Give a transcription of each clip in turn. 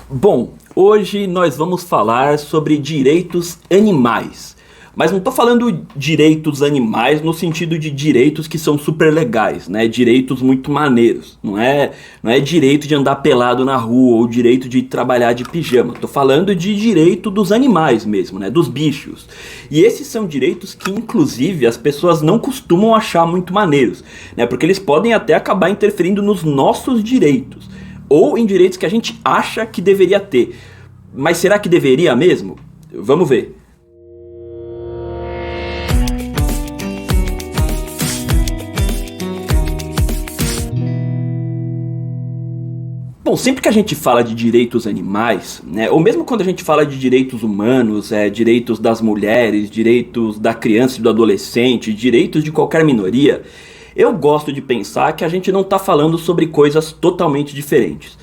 Bom, hoje nós vamos falar sobre direitos animais. Mas não estou falando direitos animais no sentido de direitos que são super legais, né? Direitos muito maneiros. Não é direito de andar pelado na rua ou direito de trabalhar de pijama. Estou falando de direito dos animais mesmo, né? Dos bichos. E esses são direitos que, inclusive, as pessoas não costumam achar muito maneiros, né? Porque eles podem até acabar interferindo nos nossos direitos. Ou em direitos que a gente acha que deveria ter. Mas será que deveria mesmo? Vamos ver. Bom, sempre que a gente fala de direitos animais, né, ou mesmo quando a gente fala de direitos humanos, direitos das mulheres, direitos da criança e do adolescente, direitos de qualquer minoria, eu gosto de pensar que a gente não está falando sobre coisas totalmente diferentes.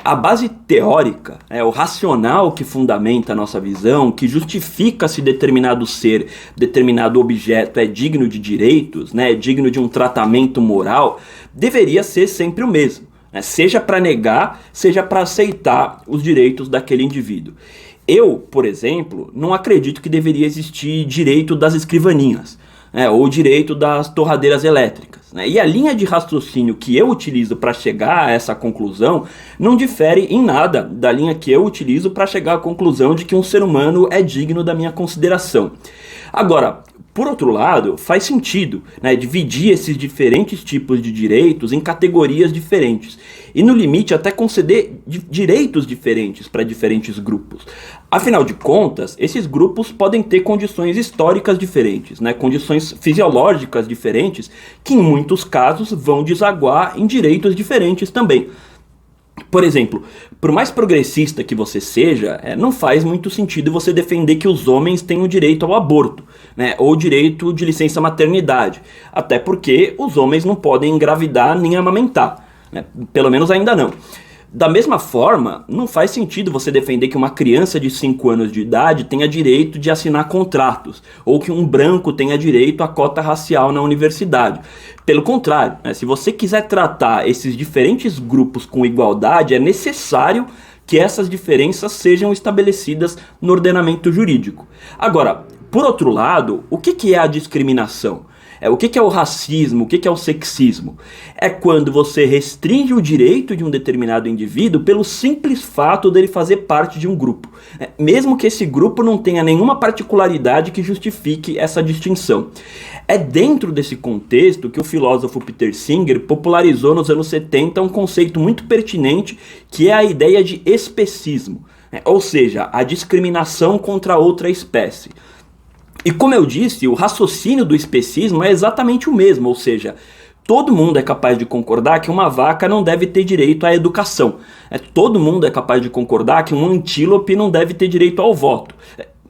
A base teórica, o racional que fundamenta a nossa visão, que justifica se determinado ser, determinado objeto é digno de direitos, é digno de um tratamento moral, deveria ser sempre o mesmo. Seja para negar, seja para aceitar os direitos daquele indivíduo. Eu, por exemplo, não acredito que deveria existir direito das escrivaninhas, ou direito das torradeiras elétricas. E a linha de raciocínio que eu utilizo para chegar a essa conclusão não difere em nada da linha que eu utilizo para chegar à conclusão de que um ser humano é digno da minha consideração. Agora, por outro lado, faz sentido, dividir esses diferentes tipos de direitos em categorias diferentes e, no limite, até conceder direitos diferentes para diferentes grupos. Afinal de contas, esses grupos podem ter condições históricas diferentes, condições fisiológicas diferentes, que em muitos casos vão desaguar em direitos diferentes também. Por exemplo, por mais progressista que você seja, não faz muito sentido você defender que os homens tenham direito ao aborto, ou direito de licença maternidade, até porque os homens não podem engravidar nem amamentar, pelo menos ainda não. Da mesma forma, não faz sentido você defender que uma criança de 5 anos de idade tenha direito de assinar contratos, ou que um branco tenha direito à cota racial na universidade. Pelo contrário, se você quiser tratar esses diferentes grupos com igualdade, é necessário que essas diferenças sejam estabelecidas no ordenamento jurídico. Agora, por outro lado, o que é a discriminação? O que é o racismo? O que é o sexismo? É quando você restringe o direito de um determinado indivíduo pelo simples fato dele fazer parte de um grupo, mesmo que esse grupo não tenha nenhuma particularidade que justifique essa distinção. É dentro desse contexto que o filósofo Peter Singer popularizou nos anos 70 um conceito muito pertinente, que é a ideia de especismo, ou seja, a discriminação contra outra espécie. E como eu disse, o raciocínio do especismo é exatamente o mesmo, ou seja, todo mundo é capaz de concordar que uma vaca não deve ter direito à educação. Todo mundo é capaz de concordar que um antílope não deve ter direito ao voto.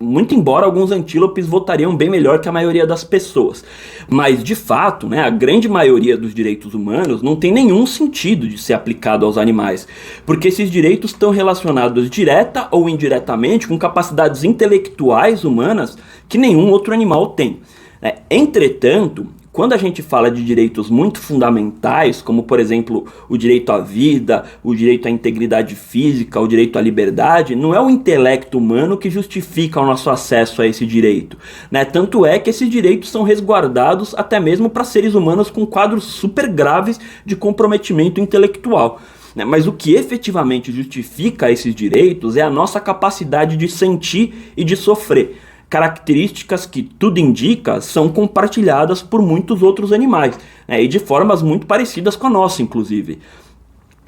Muito embora alguns antílopes votariam bem melhor que a maioria das pessoas. Mas, de fato, a grande maioria dos direitos humanos não tem nenhum sentido de ser aplicado aos animais, porque esses direitos estão relacionados direta ou indiretamente com capacidades intelectuais humanas que nenhum outro animal tem. Entretanto, quando a gente fala de direitos muito fundamentais, como por exemplo o direito à vida, o direito à integridade física, o direito à liberdade, não é o intelecto humano que justifica o nosso acesso a esse direito. Tanto é que esses direitos são resguardados até mesmo para seres humanos com quadros super graves de comprometimento intelectual. Mas o que efetivamente justifica esses direitos é a nossa capacidade de sentir e de sofrer. Características que, tudo indica, são compartilhadas por muitos outros animais, e de formas muito parecidas com a nossa, inclusive.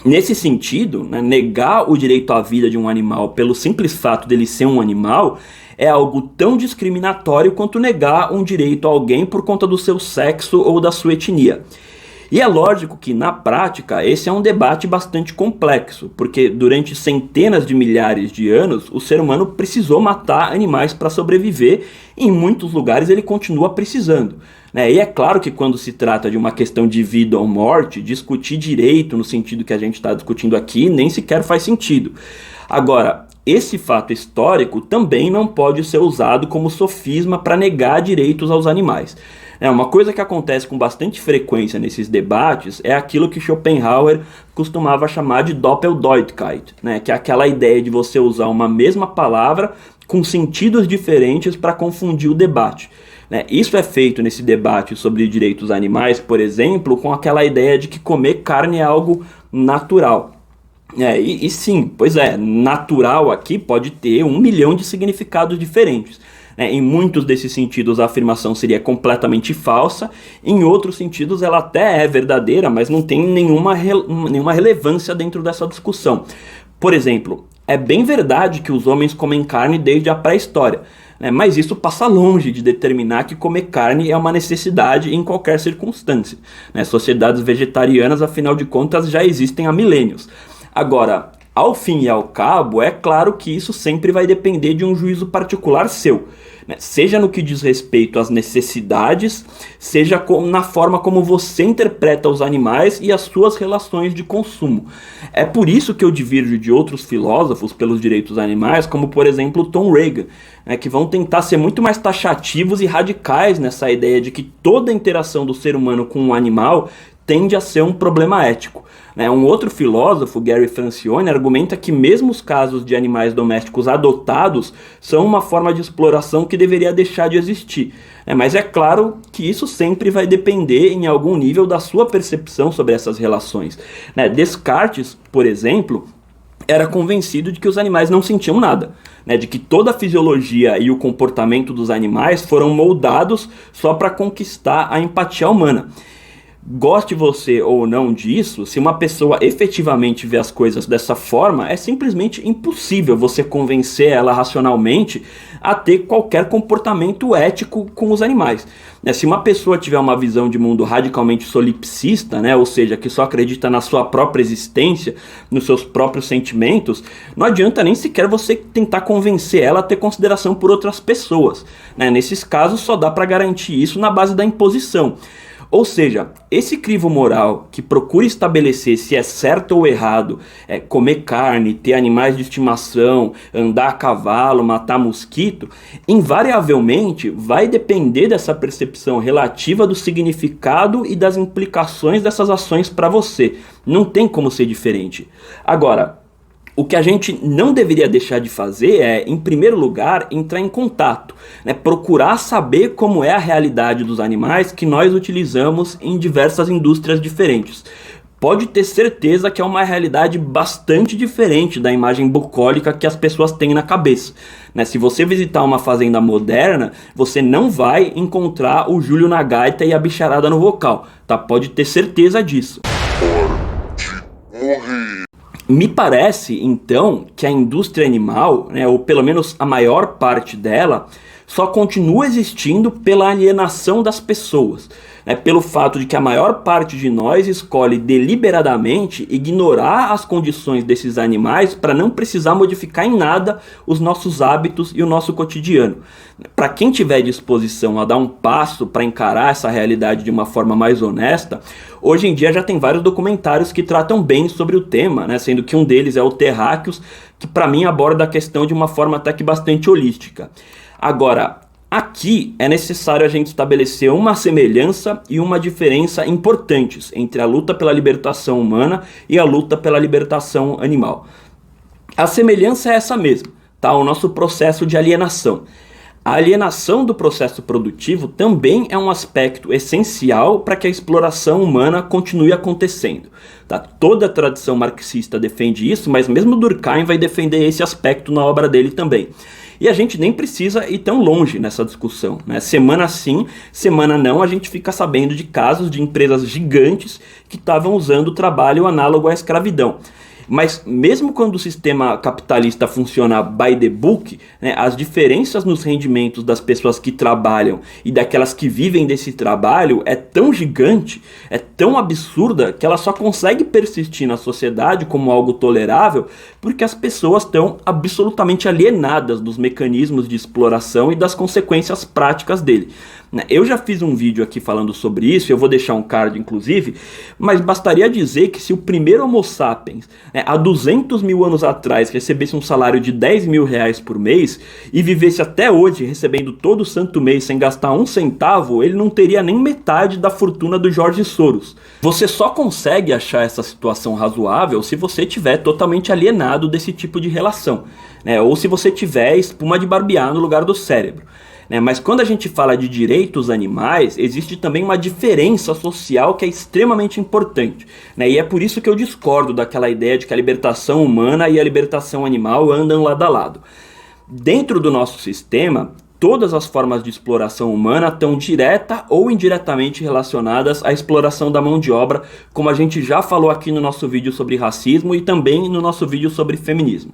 Nesse sentido, negar o direito à vida de um animal pelo simples fato dele ser um animal é algo tão discriminatório quanto negar um direito a alguém por conta do seu sexo ou da sua etnia. E é lógico que, na prática, esse é um debate bastante complexo, porque durante centenas de milhares de anos, o ser humano precisou matar animais para sobreviver, e em muitos lugares ele continua precisando. E é claro que quando se trata de uma questão de vida ou morte, discutir direito no sentido que a gente está discutindo aqui nem sequer faz sentido. Agora, esse fato histórico também não pode ser usado como sofisma para negar direitos aos animais. Uma coisa que acontece com bastante frequência nesses debates é aquilo que Schopenhauer costumava chamar de Doppeldeutigkeit, que é aquela ideia de você usar uma mesma palavra com sentidos diferentes para confundir o debate. Isso é feito nesse debate sobre direitos animais, por exemplo, com aquela ideia de que comer carne é algo natural. E sim, pois é, natural aqui pode ter 1 milhão de significados diferentes. Em muitos desses sentidos a afirmação seria completamente falsa, em outros sentidos ela até é verdadeira, mas não tem nenhuma relevância dentro dessa discussão. Por exemplo, é bem verdade que os homens comem carne desde a pré-história, mas isso passa longe de determinar que comer carne é uma necessidade em qualquer circunstância. Sociedades vegetarianas, afinal de contas, já existem há milênios. Agora, ao fim e ao cabo, é claro que isso sempre vai depender de um juízo particular seu, seja no que diz respeito às necessidades, seja na forma como você interpreta os animais e as suas relações de consumo. É por isso que eu divirjo de outros filósofos pelos direitos animais, como por exemplo Tom Reagan, que vão tentar ser muito mais taxativos e radicais nessa ideia de que toda interação do ser humano com um animal tende a ser um problema ético. Um outro filósofo, Gary Francione, argumenta que mesmo os casos de animais domésticos adotados são uma forma de exploração que deveria deixar de existir. Mas é claro que isso sempre vai depender em algum nível da sua percepção sobre essas relações. Descartes, por exemplo, era convencido de que os animais não sentiam nada, de que toda a fisiologia e o comportamento dos animais foram moldados só para conquistar a empatia humana. Goste você ou não disso, se uma pessoa efetivamente vê as coisas dessa forma, é simplesmente impossível você convencer ela racionalmente a ter qualquer comportamento ético com os animais. Se uma pessoa tiver uma visão de mundo radicalmente solipsista, ou seja, que só acredita na sua própria existência, nos seus próprios sentimentos, não adianta nem sequer você tentar convencer ela a ter consideração por outras pessoas. Nesses casos só dá para garantir isso na base da imposição. Ou seja, esse crivo moral que procura estabelecer se é certo ou errado comer carne, ter animais de estimação, andar a cavalo, matar mosquito, invariavelmente vai depender dessa percepção relativa do significado e das implicações dessas ações para você. Não tem como ser diferente. Agora, o que a gente não deveria deixar de fazer é, em primeiro lugar, entrar em contato, procurar saber como é a realidade dos animais que nós utilizamos em diversas indústrias diferentes. Pode ter certeza que é uma realidade bastante diferente da imagem bucólica que as pessoas têm na cabeça. Se você visitar uma fazenda moderna, você não vai encontrar o Júlio na gaita e a bicharada no vocal, tá? Pode ter certeza disso. Me parece, então, que a indústria animal, ou pelo menos a maior parte dela, só continua existindo pela alienação das pessoas, pelo fato de que a maior parte de nós escolhe deliberadamente ignorar as condições desses animais para não precisar modificar em nada os nossos hábitos e o nosso cotidiano. Para quem tiver disposição a dar um passo para encarar essa realidade de uma forma mais honesta, hoje em dia já tem vários documentários que tratam bem sobre o tema, sendo que um deles é o Terráqueos, que para mim aborda a questão de uma forma até que bastante holística. Agora, aqui é necessário a gente estabelecer uma semelhança e uma diferença importantes entre a luta pela libertação humana e a luta pela libertação animal. A semelhança é essa mesma, o nosso processo de alienação. A alienação do processo produtivo também é um aspecto essencial para que a exploração humana continue acontecendo. Toda a tradição marxista defende isso, mas mesmo Durkheim vai defender esse aspecto na obra dele também. E a gente nem precisa ir tão longe nessa discussão, Semana sim, semana não, a gente fica sabendo de casos de empresas gigantes que estavam usando o trabalho análogo à escravidão. Mas mesmo quando o sistema capitalista funciona by the book, as diferenças nos rendimentos das pessoas que trabalham e daquelas que vivem desse trabalho é tão gigante, é tão absurda, que ela só consegue persistir na sociedade como algo tolerável porque as pessoas estão absolutamente alienadas dos mecanismos de exploração e das consequências práticas dele. né? Eu já fiz um vídeo aqui falando sobre isso, eu vou deixar um card inclusive, mas bastaria dizer que se o primeiro Homo sapiens, né, há 200 mil anos atrás, recebesse um salário de 10 mil reais por mês e vivesse até hoje recebendo todo santo mês sem gastar um centavo, ele não teria nem metade da fortuna do George Soros. Você só consegue achar essa situação razoável se você estiver totalmente alienado desse tipo de relação, né, ou se você tiver espuma de barbear no lugar do cérebro. Mas quando a gente fala de direitos animais, existe também uma diferença social que é extremamente importante, e é por isso que eu discordo daquela ideia de que a libertação humana e a libertação animal andam lado a lado. Dentro do nosso sistema, todas as formas de exploração humana estão direta ou indiretamente relacionadas à exploração da mão de obra, como a gente já falou aqui no nosso vídeo sobre racismo e também no nosso vídeo sobre feminismo.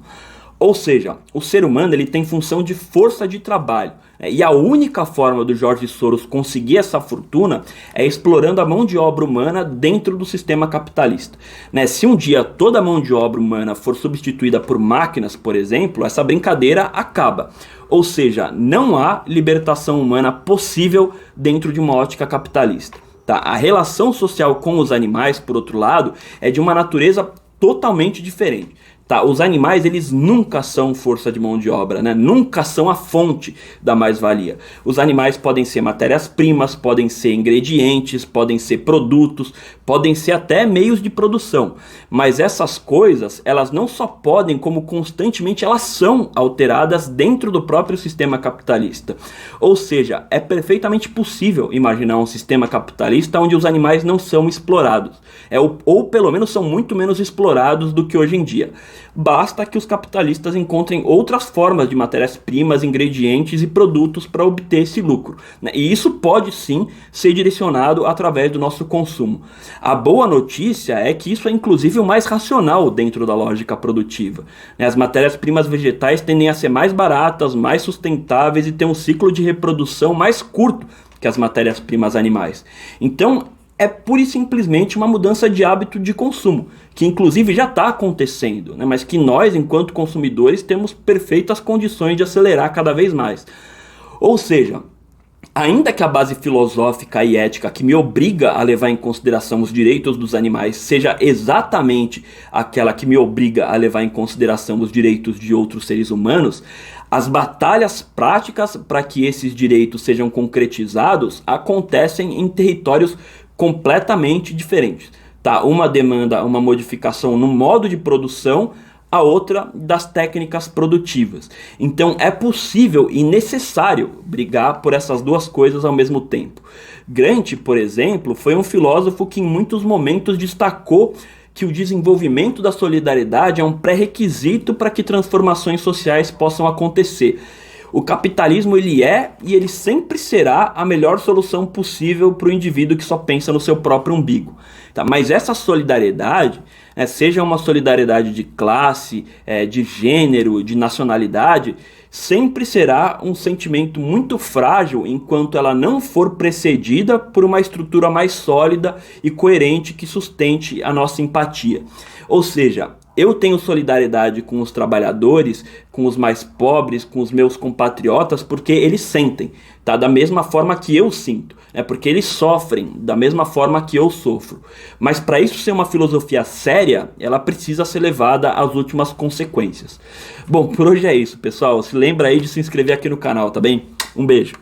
Ou seja, o ser humano ele tem função de força de trabalho, e a única forma do George Soros conseguir essa fortuna é explorando a mão de obra humana dentro do sistema capitalista. Se um dia toda a mão de obra humana for substituída por máquinas, por exemplo, essa brincadeira acaba. Ou seja, não há libertação humana possível dentro de uma ótica capitalista. A relação social com os animais, por outro lado, é de uma natureza totalmente diferente. Os animais eles nunca são força de mão de obra, nunca são a fonte da mais-valia. Os animais podem ser matérias-primas, podem ser ingredientes, podem ser produtos, podem ser até meios de produção. Mas essas coisas, elas não só podem, como constantemente elas são alteradas dentro do próprio sistema capitalista. Ou seja, é perfeitamente possível imaginar um sistema capitalista onde os animais não são explorados, ou pelo menos são muito menos explorados do que hoje em dia. Basta que os capitalistas encontrem outras formas de matérias-primas, ingredientes e produtos para obter esse lucro, E isso pode sim ser direcionado através do nosso consumo. A boa notícia é que isso é inclusive o mais racional dentro da lógica produtiva. As matérias-primas vegetais tendem a ser mais baratas, mais sustentáveis e ter um ciclo de reprodução mais curto que as matérias-primas animais. Então, é pura e simplesmente uma mudança de hábito de consumo, que inclusive já está acontecendo, mas que nós, enquanto consumidores, temos perfeitas condições de acelerar cada vez mais. Ou seja, ainda que a base filosófica e ética que me obriga a levar em consideração os direitos dos animais seja exatamente aquela que me obriga a levar em consideração os direitos de outros seres humanos, as batalhas práticas para que esses direitos sejam concretizados acontecem em territórios completamente diferentes. Uma demanda uma modificação no modo de produção, a outra das técnicas produtivas. Então é possível e necessário brigar por essas duas coisas ao mesmo tempo. Grant, por exemplo, foi um filósofo que em muitos momentos destacou que o desenvolvimento da solidariedade é um pré-requisito para que transformações sociais possam acontecer. O capitalismo ele é e ele sempre será a melhor solução possível para o indivíduo que só pensa no seu próprio umbigo. Mas essa solidariedade, seja uma solidariedade de classe, de gênero, de nacionalidade, sempre será um sentimento muito frágil enquanto ela não for precedida por uma estrutura mais sólida e coerente que sustente a nossa empatia. Ou seja, eu tenho solidariedade com os trabalhadores, com os mais pobres, com os meus compatriotas, porque eles sentem, da mesma forma que eu sinto, porque eles sofrem da mesma forma que eu sofro. Mas para isso ser uma filosofia séria, ela precisa ser levada às últimas consequências. Bom, por hoje é isso, pessoal. Se lembra aí de se inscrever aqui no canal, tá bem? Um beijo.